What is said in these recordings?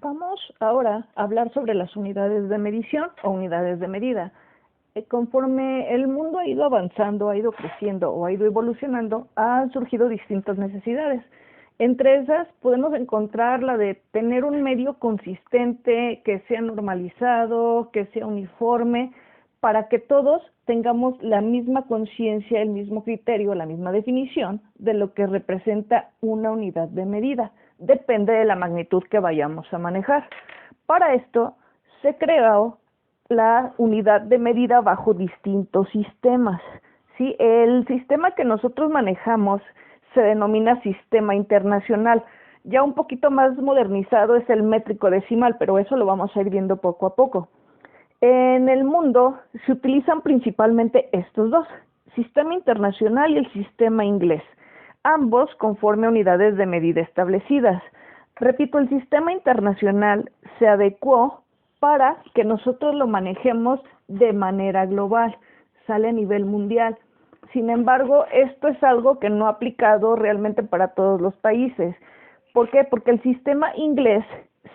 Vamos ahora a hablar sobre las unidades de medición o unidades de medida. Conforme el mundo ha ido avanzando, ha ido creciendo o ha ido evolucionando, han surgido distintas necesidades. Entre esas podemos encontrar la de tener un medio consistente, que sea normalizado, que sea uniforme, para que todos tengamos la misma conciencia, el mismo criterio, la misma definición de lo que representa una unidad de medida. Depende de la magnitud que vayamos a manejar. Para esto se creó la unidad de medida bajo distintos sistemas. ¿Sí? El sistema que nosotros manejamos se denomina sistema internacional. Ya un poquito más modernizado es el métrico decimal, pero eso lo vamos a ir viendo poco a poco. En el mundo se utilizan principalmente estos dos, sistema internacional y el sistema inglés, ambos conforme a unidades de medida establecidas. Repito, el sistema internacional se adecuó para que nosotros lo manejemos de manera global, sale a nivel mundial. Sin embargo, esto es algo que no ha aplicado realmente para todos los países. ¿Por qué? Porque el sistema inglés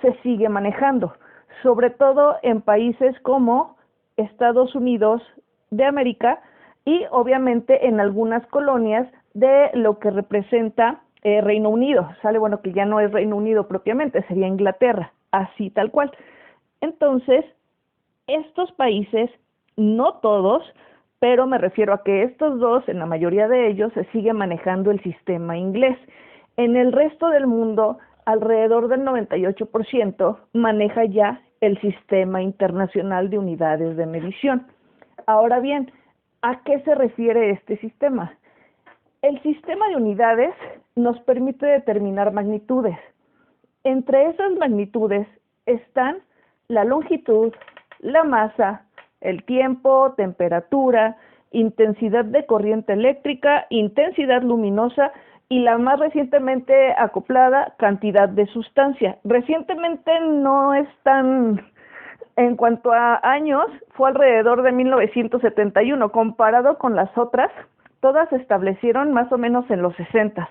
se sigue manejando, sobre todo en países como Estados Unidos de América y obviamente en algunas colonias de lo que representa Reino Unido. Sale, bueno, que ya no es Reino Unido propiamente, sería Inglaterra, así tal cual. Entonces, estos países, no todos, pero me refiero a que estos dos, en la mayoría de ellos, se sigue manejando el sistema inglés. En el resto del mundo, alrededor del 98% maneja ya el sistema internacional de unidades de medición. Ahora bien, ¿a qué se refiere este sistema? El sistema de unidades nos permite determinar magnitudes. Entre esas magnitudes están la longitud, la masa, el tiempo, temperatura, intensidad de corriente eléctrica, intensidad luminosa y la más recientemente acoplada, cantidad de sustancia. Recientemente no es tan, en cuanto a años, fue alrededor de 1971, comparado con las otras, todas se establecieron más o menos en los 60,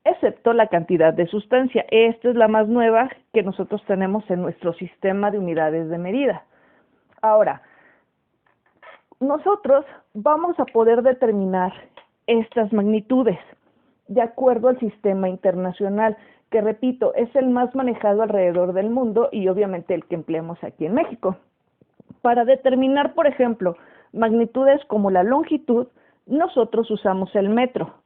excepto la cantidad de sustancia. Esta es la más nueva que nosotros tenemos en nuestro sistema de unidades de medida. Ahora, nosotros vamos a poder determinar estas magnitudes de acuerdo al sistema internacional, que repito, es el más manejado alrededor del mundo y obviamente el que empleamos aquí en México. Para determinar, por ejemplo, magnitudes como la longitud, nosotros usamos el metro.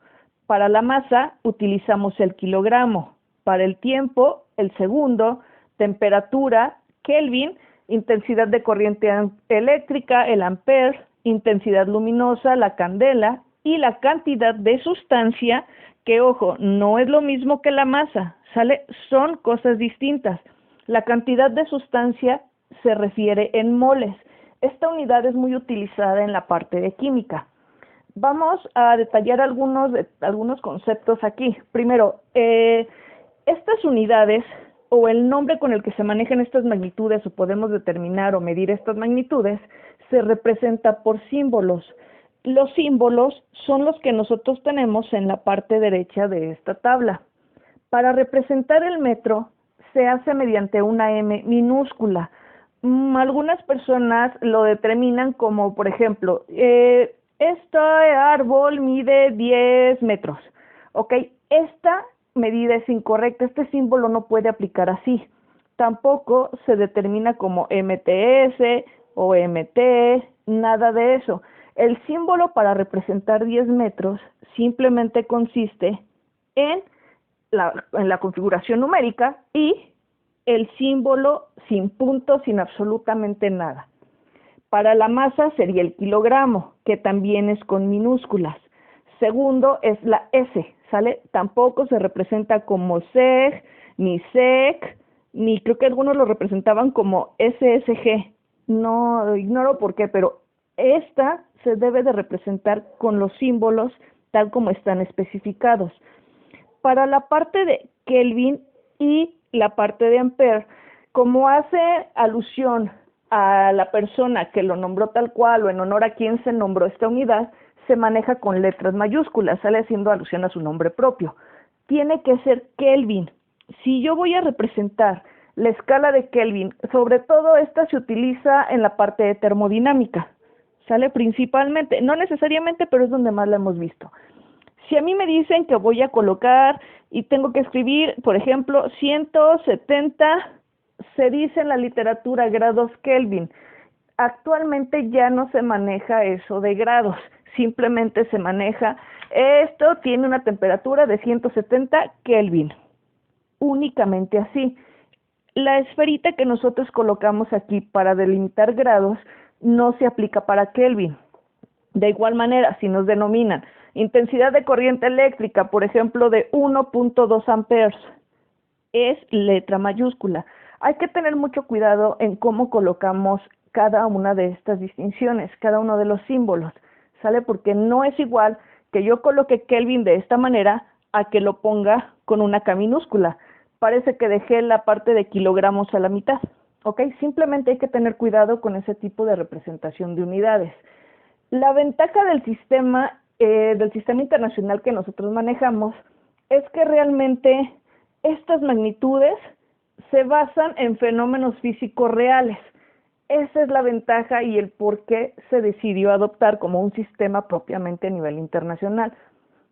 Para la masa utilizamos el kilogramo. Para el tiempo, el segundo, temperatura, Kelvin, intensidad de corriente eléctrica, el ampere, intensidad luminosa, la candela, y la cantidad de sustancia, que ojo, no es lo mismo que la masa, ¿sale? Son cosas distintas. La cantidad de sustancia se refiere en moles. Esta unidad es muy utilizada en la parte de química. Vamos a detallar algunos conceptos aquí. Primero, estas unidades o el nombre con el que se manejan estas magnitudes o podemos determinar o medir estas magnitudes se representa por símbolos. Los símbolos son los que nosotros tenemos en la parte derecha de esta tabla. Para representar el metro se hace mediante una M minúscula. Algunas personas lo determinan como, por ejemplo, este árbol mide 10 metros. ¿Ok? Esta medida es incorrecta, este símbolo no puede aplicar así. Tampoco se determina como MTS o MT, nada de eso. El símbolo para representar 10 metros simplemente consiste en la configuración numérica y el símbolo sin punto, sin absolutamente nada. Para la masa sería el kilogramo, que también es con minúsculas. Segundo es la S, ¿sale? Tampoco se representa como SEG, ni SEC, ni creo que algunos lo representaban como SSG. No, ignoro por qué, pero esta se debe de representar con los símbolos tal como están especificados. Para la parte de Kelvin y la parte de ampere, como hace alusión a la persona que lo nombró tal cual o en honor a quien se nombró esta unidad, se maneja con letras mayúsculas, sale haciendo alusión a su nombre propio. Tiene que ser Kelvin. Si yo voy a representar La escala de Kelvin, sobre todo esta se utiliza en la parte de termodinámica, ¿sale? Principalmente, no necesariamente, pero es donde más la hemos visto. Si a mí me dicen que voy a colocar y tengo que escribir, por ejemplo, 170, se dice en la literatura grados Kelvin. Actualmente ya no se maneja eso de grados, simplemente se maneja, esto tiene una temperatura de 170 Kelvin, únicamente así. La esferita que nosotros colocamos aquí para delimitar grados no se aplica para Kelvin. De igual manera, si nos denominan intensidad de corriente eléctrica, por ejemplo, de 1.2 amperes, es letra mayúscula. Hay que tener mucho cuidado en cómo colocamos cada una de estas distinciones, cada uno de los símbolos, ¿sale? Porque no es igual que yo coloque Kelvin de esta manera a que lo ponga con una K minúscula. Parece que dejé la parte de kilogramos a la mitad, ¿ok? Simplemente hay que tener cuidado con ese tipo de representación de unidades. La ventaja del sistema internacional que nosotros manejamos es que realmente estas magnitudes se basan en fenómenos físicos reales. Esa es la ventaja y el por qué se decidió adoptar como un sistema propiamente a nivel internacional.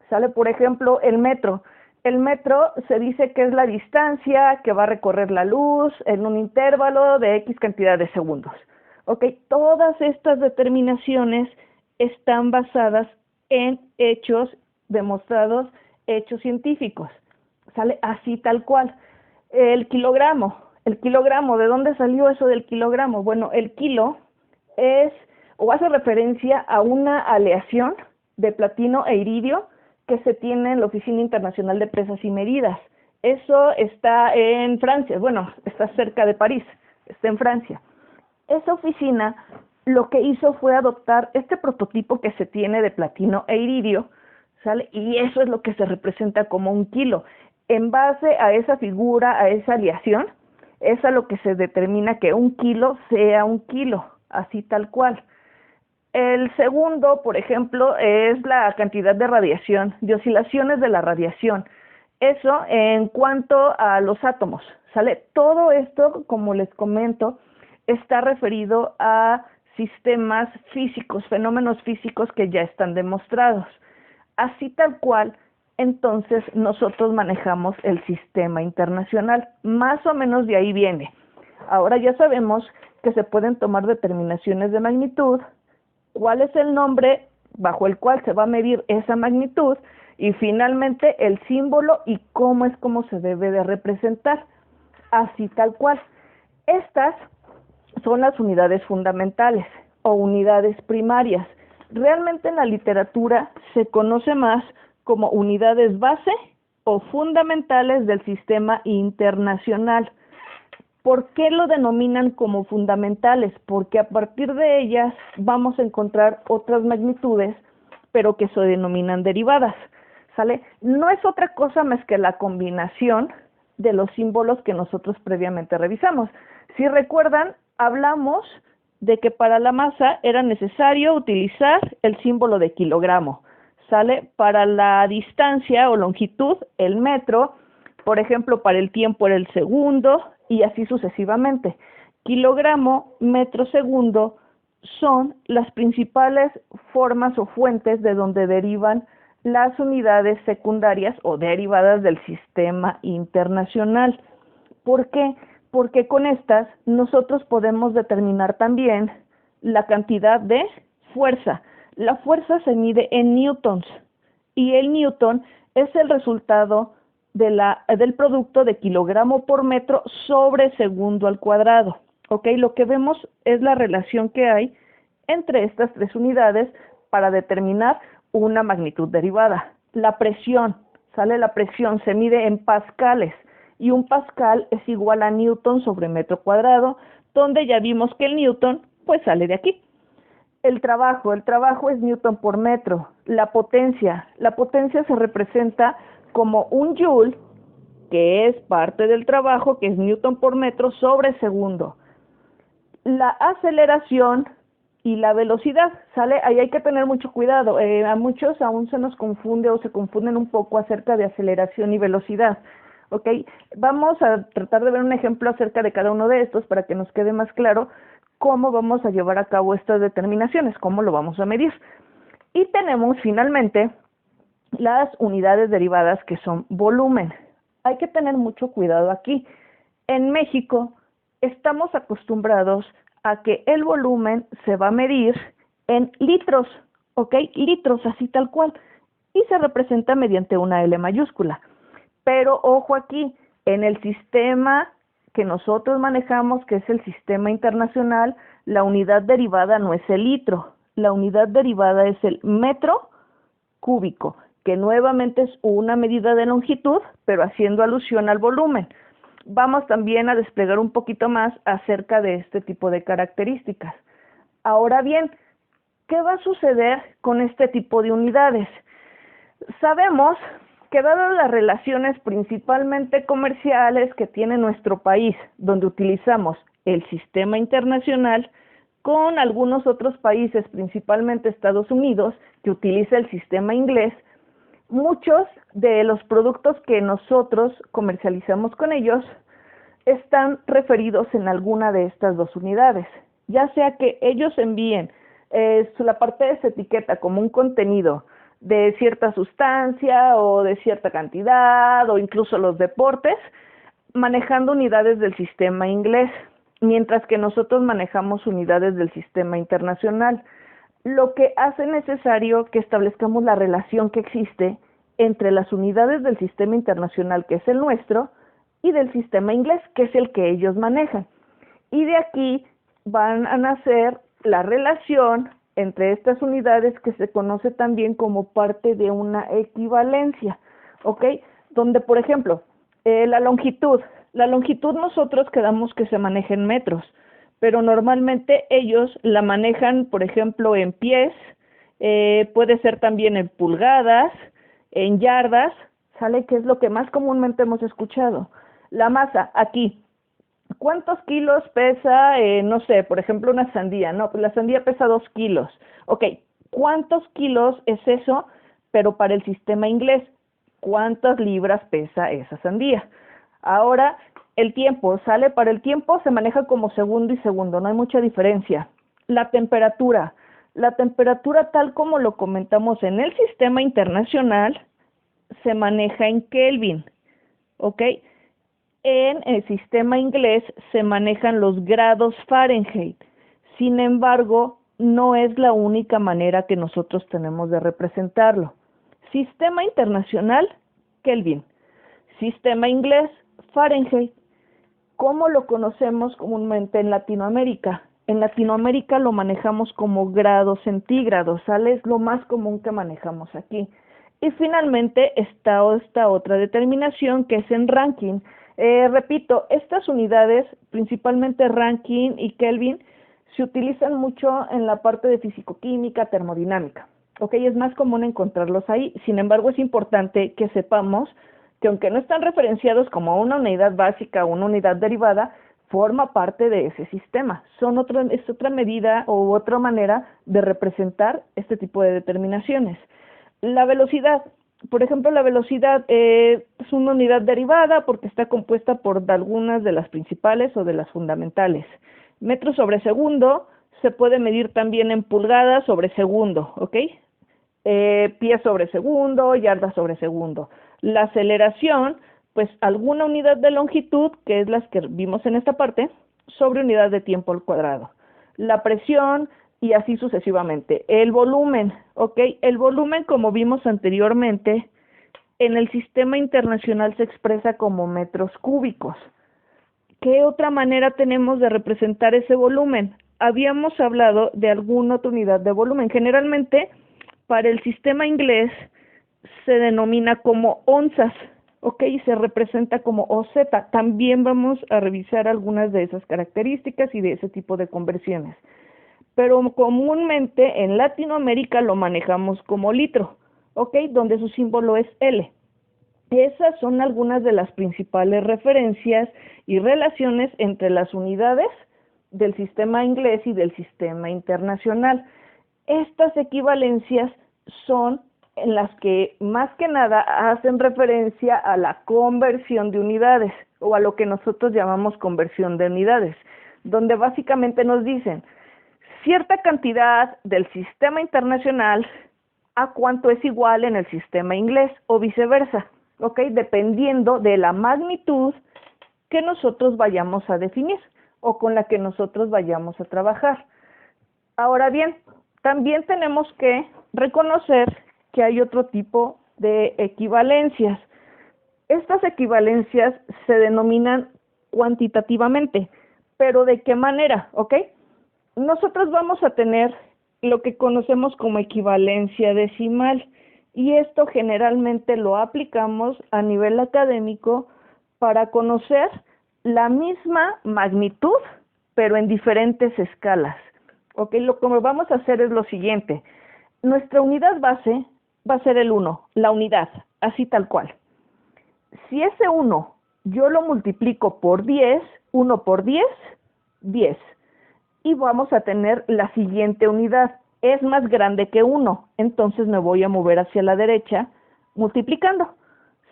Sale, por ejemplo, el metro. El metro se dice que es la distancia que va a recorrer la luz en un intervalo de X cantidad de segundos. Ok, todas estas determinaciones están basadas en hechos demostrados, hechos científicos. Sale así tal cual. El kilogramo, ¿de dónde salió eso del kilogramo? Bueno, el kilo es o hace referencia a una aleación de platino e iridio que se tiene en la Oficina Internacional de Pesas y Medidas. Eso está en Francia, bueno, está cerca de París, está en Francia. Esa oficina lo que hizo fue adoptar este prototipo que se tiene de platino e iridio, ¿sale? Y eso es lo que se representa como un kilo. En base a esa figura, a esa aleación, es a lo que se determina que un kilo sea un kilo, así tal cual. El segundo, por ejemplo, es la cantidad de radiación, de oscilaciones de la radiación. Eso en cuanto a los átomos, ¿sale? Todo esto, como les comento, está referido a sistemas físicos, fenómenos físicos que ya están demostrados. Así tal cual, entonces nosotros manejamos el sistema internacional. Más o menos de ahí viene. Ahora ya sabemos que se pueden tomar determinaciones de magnitud, cuál es el nombre bajo el cual se va a medir esa magnitud y finalmente el símbolo y cómo se debe de representar. Así tal cual. Estas son las unidades fundamentales o unidades primarias. Realmente en la literatura se conoce más como unidades base o fundamentales del sistema internacional. ¿Por qué lo denominan como fundamentales? Porque a partir de ellas vamos a encontrar otras magnitudes, pero que se denominan derivadas, ¿sale? No es otra cosa más que la combinación de los símbolos que nosotros previamente revisamos. Si recuerdan, hablamos de que para la masa era necesario utilizar el símbolo de kilogramo, ¿sale? Para la distancia o longitud, el metro, por ejemplo, para el tiempo era el segundo, y así sucesivamente. Kilogramo, metro, segundo son las principales formas o fuentes de donde derivan las unidades secundarias o derivadas del sistema internacional. ¿Por qué? Porque con estas nosotros podemos determinar también la cantidad de fuerza. La fuerza se mide en newtons y el newton es el resultado del producto de kilogramo por metro sobre segundo al cuadrado. ¿Ok? Lo que vemos es la relación que hay entre estas tres unidades para determinar una magnitud derivada. La presión, ¿sale? La presión se mide en pascales y un pascal es igual a newton sobre metro cuadrado, donde ya vimos que el newton pues sale de aquí. El trabajo es newton por metro. La potencia se representa como un joule, que es parte del trabajo, que es newton por metro sobre segundo. La aceleración y la velocidad, ¿sale? Ahí hay que tener mucho cuidado. A muchos aún se nos confunde o se confunden un poco acerca de aceleración y velocidad. ¿ok? Vamos a tratar de ver un ejemplo acerca de cada uno de estos para que nos quede más claro cómo vamos a llevar a cabo estas determinaciones, cómo lo vamos a medir. Y tenemos finalmente las unidades derivadas que son volumen. Hay que tener mucho cuidado aquí. En México estamos acostumbrados a que el volumen se va a medir en litros, ¿ok? Litros, así tal cual, y se representa mediante una L mayúscula. Pero ojo aquí, en el sistema que nosotros manejamos, que es el sistema internacional, la unidad derivada no es el litro, la unidad derivada es el metro cúbico, que nuevamente es una medida de longitud, pero haciendo alusión al volumen. Vamos también a desplegar un poquito más acerca de este tipo de características. Ahora bien, ¿qué va a suceder con este tipo de unidades? Sabemos que dadas las relaciones principalmente comerciales que tiene nuestro país, donde utilizamos el sistema internacional, con algunos otros países, principalmente Estados Unidos, que utiliza el sistema inglés, muchos de los productos que nosotros comercializamos con ellos están referidos en alguna de estas dos unidades, ya sea que ellos envíen la parte de esa etiqueta como un contenido de cierta sustancia o de cierta cantidad o incluso los deportes, manejando unidades del sistema inglés, mientras que nosotros manejamos unidades del sistema internacional, lo que hace necesario que establezcamos la relación que existe entre las unidades del sistema internacional, que es el nuestro, y del sistema inglés, que es el que ellos manejan. Y de aquí van a nacer la relación entre estas unidades que se conoce también como parte de una equivalencia, ¿ok? Donde, por ejemplo, la longitud nosotros quedamos que se maneja en metros, pero normalmente ellos la manejan, por ejemplo, en pies, puede ser también en pulgadas, en yardas, ¿sale? Que es lo que más comúnmente hemos escuchado. La masa, aquí, ¿cuántos kilos pesa, no sé, por ejemplo, una sandía? No, pues la sandía pesa 2 kilos. Ok, ¿cuántos kilos es eso? Pero para el sistema inglés, ¿cuántas libras pesa esa sandía? Ahora, el tiempo, ¿sale? Para el tiempo se maneja como segundo y segundo, no hay mucha diferencia. La temperatura tal como lo comentamos en el sistema internacional, se maneja en Kelvin, ¿ok? En el sistema inglés se manejan los grados Fahrenheit. Sin embargo, no es la única manera que nosotros tenemos de representarlo. Sistema internacional, Kelvin. Sistema inglés, Fahrenheit. ¿Cómo lo conocemos comúnmente en Latinoamérica? En Latinoamérica lo manejamos como grados centígrados, ¿sale? Es lo más común que manejamos aquí. Y finalmente está esta otra determinación que es en Rankine. Repito, estas unidades, principalmente Rankine y Kelvin, se utilizan mucho en la parte de fisicoquímica, termodinámica. ¿Ok? Es más común encontrarlos ahí. Sin embargo, es importante que sepamos que aunque no están referenciados como una unidad básica o una unidad derivada, forma parte de ese sistema. Es otra medida o otra manera de representar este tipo de determinaciones. La velocidad, por ejemplo, la velocidad es una unidad derivada porque está compuesta por algunas de las principales o de las fundamentales. Metros sobre segundo se puede medir también en pulgadas sobre segundo, ¿ok? Pies sobre segundo, yardas sobre segundo. La aceleración, pues alguna unidad de longitud, que es las que vimos en esta parte, sobre unidad de tiempo al cuadrado. La presión, y así sucesivamente. El volumen, ¿ok? El volumen, como vimos anteriormente, en el sistema internacional se expresa como metros cúbicos. ¿Qué otra manera tenemos de representar ese volumen? Habíamos hablado de alguna otra unidad de volumen. Generalmente, para el sistema inglés, se denomina como onzas, ¿ok? Y se representa como OZ. También vamos a revisar algunas de esas características y de ese tipo de conversiones. Pero comúnmente en Latinoamérica lo manejamos como litro, ¿ok? Donde su símbolo es L. Esas son algunas de las principales referencias y relaciones entre las unidades del sistema inglés y del sistema internacional. Estas equivalencias son en las que más que nada hacen referencia a la conversión de unidades o a lo que nosotros llamamos conversión de unidades, donde básicamente nos dicen cierta cantidad del sistema internacional a cuánto es igual en el sistema inglés o viceversa, ¿ok? Dependiendo de la magnitud que nosotros vayamos a definir o con la que nosotros vayamos a trabajar. Ahora bien, también tenemos que reconocer que hay otro tipo de equivalencias. Estas equivalencias se denominan cuantitativamente, pero ¿de qué manera? ¿Ok? Nosotros vamos a tener lo que conocemos como equivalencia decimal y esto generalmente lo aplicamos a nivel académico para conocer la misma magnitud, pero en diferentes escalas. ¿Ok? Lo que vamos a hacer es lo siguiente. Nuestra unidad base va a ser el 1, la unidad, así tal cual. Si ese 1 yo lo multiplico por 10, 1 por 10, 10. Y vamos a tener la siguiente unidad. Es más grande que 1, entonces me voy a mover hacia la derecha multiplicando.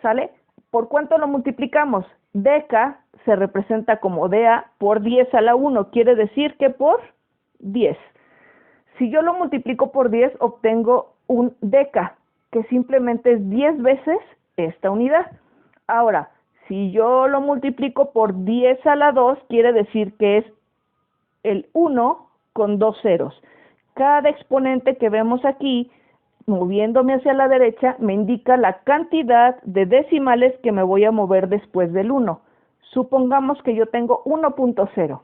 ¿Sale? ¿Por cuánto lo multiplicamos? dk se representa como dA por 10 a la 1, quiere decir que por 10. Si yo lo multiplico por 10, obtengo un dk, que simplemente es 10 veces esta unidad. Ahora, si yo lo multiplico por 10 a la 2, quiere decir que es el 1 con 2 ceros. Cada exponente que vemos aquí, moviéndome hacia la derecha, me indica la cantidad de decimales que me voy a mover después del 1. Supongamos que yo tengo 1.0.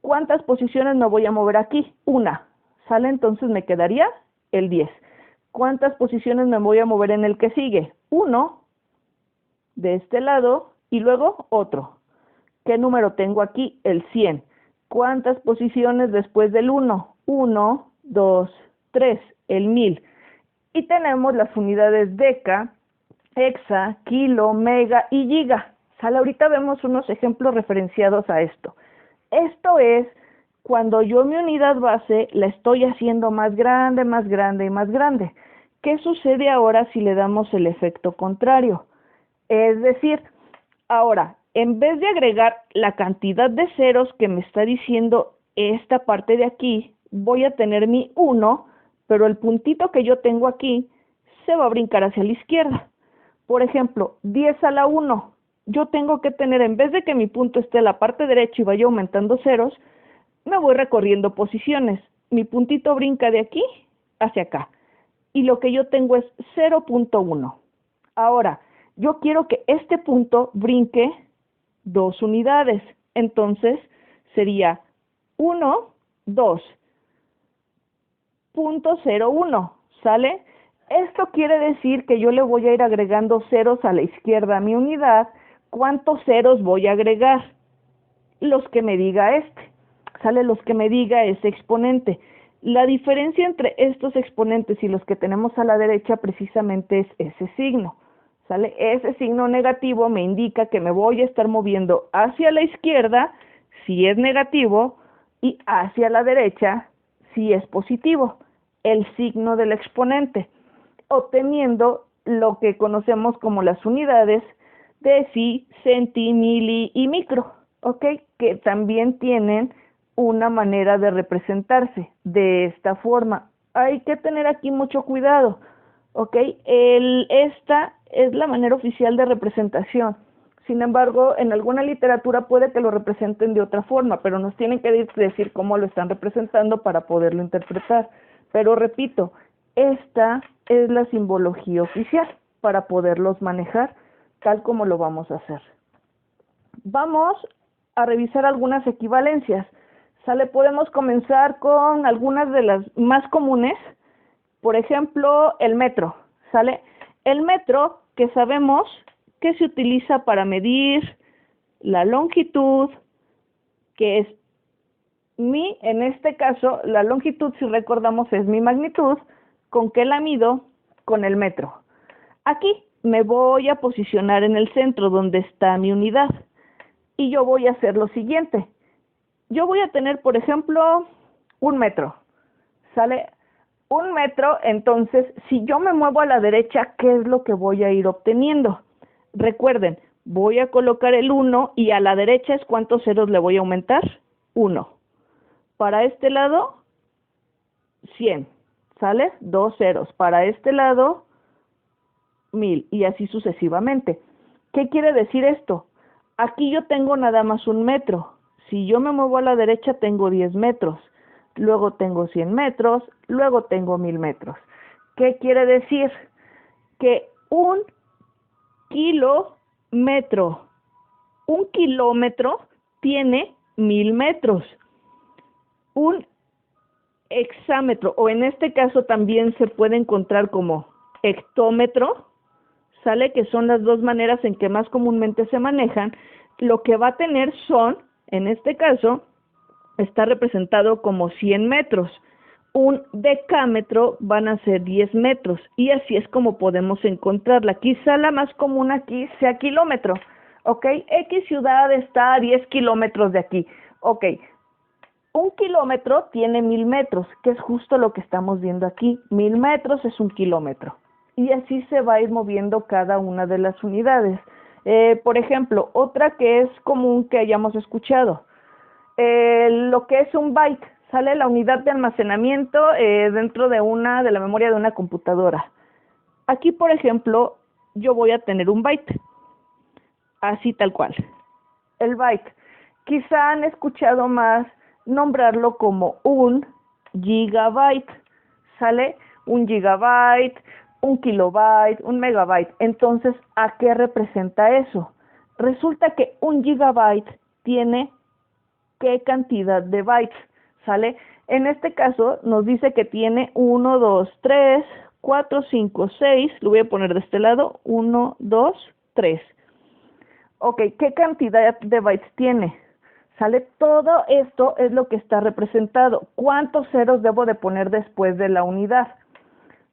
¿Cuántas posiciones me voy a mover aquí? Una. ¿Sale? Entonces me quedaría el 10. ¿Cuántas posiciones me voy a mover en el que sigue? 1 de este lado y luego otro. ¿Qué número tengo aquí? El 100. ¿Cuántas posiciones después del 1? 1, 2, 3, el 1000. Y tenemos las unidades deca, hexa, kilo, mega y giga. ¿Sale? Ahorita vemos unos ejemplos referenciados a esto. Esto es cuando yo mi unidad base la estoy haciendo más grande, más grande y más grande. ¿Qué sucede ahora si le damos el efecto contrario? Es decir, ahora, en vez de agregar la cantidad de ceros que me está diciendo esta parte de aquí, voy a tener mi 1, pero el puntito que yo tengo aquí se va a brincar hacia la izquierda. Por ejemplo, 10 a la 1. Yo tengo que tener, en vez de que mi punto esté en la parte derecha y vaya aumentando ceros, me voy recorriendo posiciones. Mi puntito brinca de aquí hacia acá. Y lo que yo tengo es 0.1. Ahora, yo quiero que este punto brinque 2 unidades. Entonces, sería 1, 2, 0.01, ¿sale? Esto quiere decir que yo le voy a ir agregando ceros a la izquierda a mi unidad. ¿Cuántos ceros voy a agregar? Los que me diga este, ¿sale? Los que me diga ese exponente. La diferencia entre estos exponentes y los que tenemos a la derecha precisamente es ese signo, ¿sale? Ese signo negativo me indica que me voy a estar moviendo hacia la izquierda si es negativo y hacia la derecha si es positivo, el signo del exponente, obteniendo lo que conocemos como las unidades deci, centi, mili y micro, ¿ok? Que también tienen una manera de representarse de esta forma. Hay que tener aquí mucho cuidado, ¿ok? Esta es la manera oficial de representación. Sin embargo, en alguna literatura puede que lo representen de otra forma, pero nos tienen que decir cómo lo están representando para poderlo interpretar. Pero repito, esta es la simbología oficial para poderlos manejar tal como lo vamos a hacer. Vamos a revisar algunas equivalencias. ¿Sale? Podemos comenzar con algunas de las más comunes. Por ejemplo, el metro. ¿Sale? El metro, que sabemos que se utiliza para medir la longitud, que es en este caso, la longitud, si recordamos, es mi magnitud, ¿con qué la mido? Con el metro. Aquí me voy a posicionar en el centro donde está mi unidad y yo voy a hacer lo siguiente. Yo voy a tener, por ejemplo, 1 metro, ¿sale? un metro, entonces, si yo me muevo a la derecha, ¿qué es lo que voy a ir obteniendo? Recuerden, voy a colocar el 1 y a la derecha es ¿cuántos ceros le voy a aumentar? 1. Para este lado, 100, ¿sale? 2 ceros. Para este lado, 1000 y así sucesivamente. ¿Qué quiere decir esto? Aquí yo tengo nada más un metro. Si yo me muevo a la derecha, tengo 10 metros. Luego tengo 100 metros, luego tengo 1000 metros. ¿Qué quiere decir? Que un kilómetro tiene 1000 metros. Un hexámetro, o en este caso también se puede encontrar como hectómetro, ¿sale? Que son las dos maneras en que más comúnmente se manejan. Lo que va a tener son, en este caso, está representado como 100 metros. Un decámetro van a ser 10 metros. Y así es como podemos encontrarla. Quizá la más común aquí sea kilómetro. ¿Ok? X ciudad está a 10 kilómetros de aquí. Ok. Un kilómetro tiene 1000 metros, que es justo lo que estamos viendo aquí. 1000 metros es un kilómetro. Y así se va a ir moviendo cada una de las unidades. Por ejemplo, otra que es común que hayamos escuchado. Lo que es un byte, sale la unidad de almacenamiento dentro de la memoria de una computadora. Aquí, por ejemplo, yo voy a tener un byte, así tal cual. El byte, quizá han escuchado más nombrarlo como un gigabyte, ¿sale? Un gigabyte, un kilobyte, un megabyte. Entonces, ¿a qué representa eso? Resulta que un gigabyte tiene ¿qué cantidad de bytes? ¿Sale? En este caso nos dice que tiene 1, 2, 3, 4, 5, 6. Lo voy a poner de este lado. 1, 2, 3. Ok, ¿qué cantidad de bytes tiene? ¿Sale? Todo esto es lo que está representado. ¿Cuántos ceros debo de poner después de la unidad?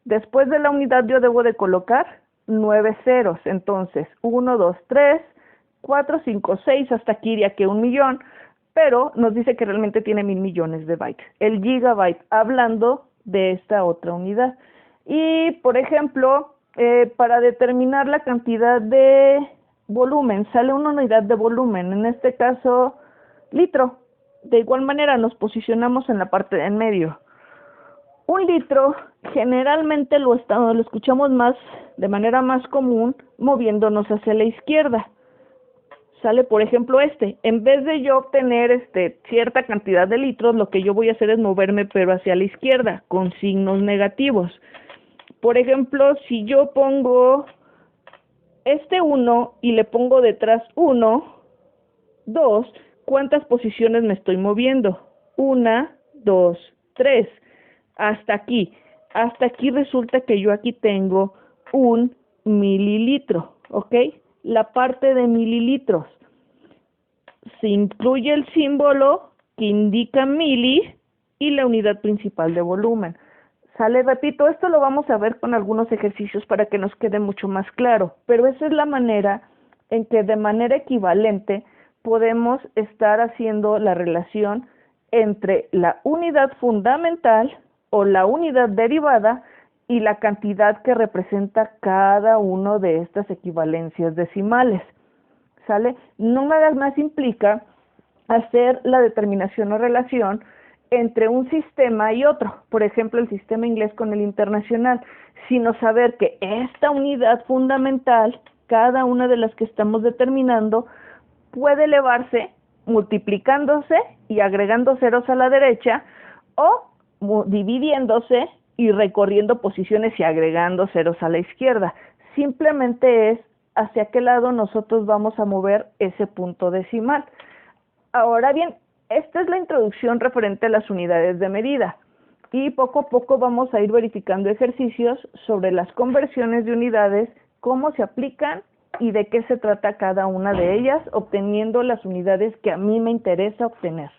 Después de la unidad yo debo de colocar 9 ceros. Entonces, 1, 2, 3, 4, 5, 6, hasta aquí iría que 1.000.000. Pero nos dice que realmente tiene 1000 millones de bytes. El gigabyte, hablando de esta otra unidad. Y, por ejemplo, para determinar la cantidad de volumen, sale una unidad de volumen, en este caso, litro. De igual manera nos posicionamos en la parte de en medio. Un litro generalmente lo escuchamos más, de manera más común, moviéndonos hacia la izquierda. Sale, por ejemplo, en vez de yo obtener cierta cantidad de litros, lo que yo voy a hacer es moverme pero hacia la izquierda, con signos negativos. Por ejemplo, si yo pongo 1 y le pongo detrás 1, 2, ¿cuántas posiciones me estoy moviendo? 1, 2, 3, hasta aquí. Hasta aquí resulta que yo aquí tengo 1 mililitro, ¿ok? La parte de mililitros. Se incluye el símbolo que indica mili y la unidad principal de volumen. ¿Sale? Repito, esto lo vamos a ver con algunos ejercicios para que nos quede mucho más claro, pero esa es la manera en que de manera equivalente podemos estar haciendo la relación entre la unidad fundamental o la unidad derivada y la cantidad que representa cada uno de estas equivalencias decimales. ¿Sale? No nada más implica hacer la determinación o relación entre un sistema y otro, por ejemplo el sistema inglés con el internacional, sino saber que esta unidad fundamental, cada una de las que estamos determinando, puede elevarse multiplicándose y agregando ceros a la derecha o dividiéndose y recorriendo posiciones y agregando ceros a la izquierda. Simplemente es hacia qué lado nosotros vamos a mover ese punto decimal. Ahora bien, esta es la introducción referente a las unidades de medida y poco a poco vamos a ir verificando ejercicios sobre las conversiones de unidades, cómo se aplican y de qué se trata cada una de ellas, obteniendo las unidades que a mí me interesa obtener.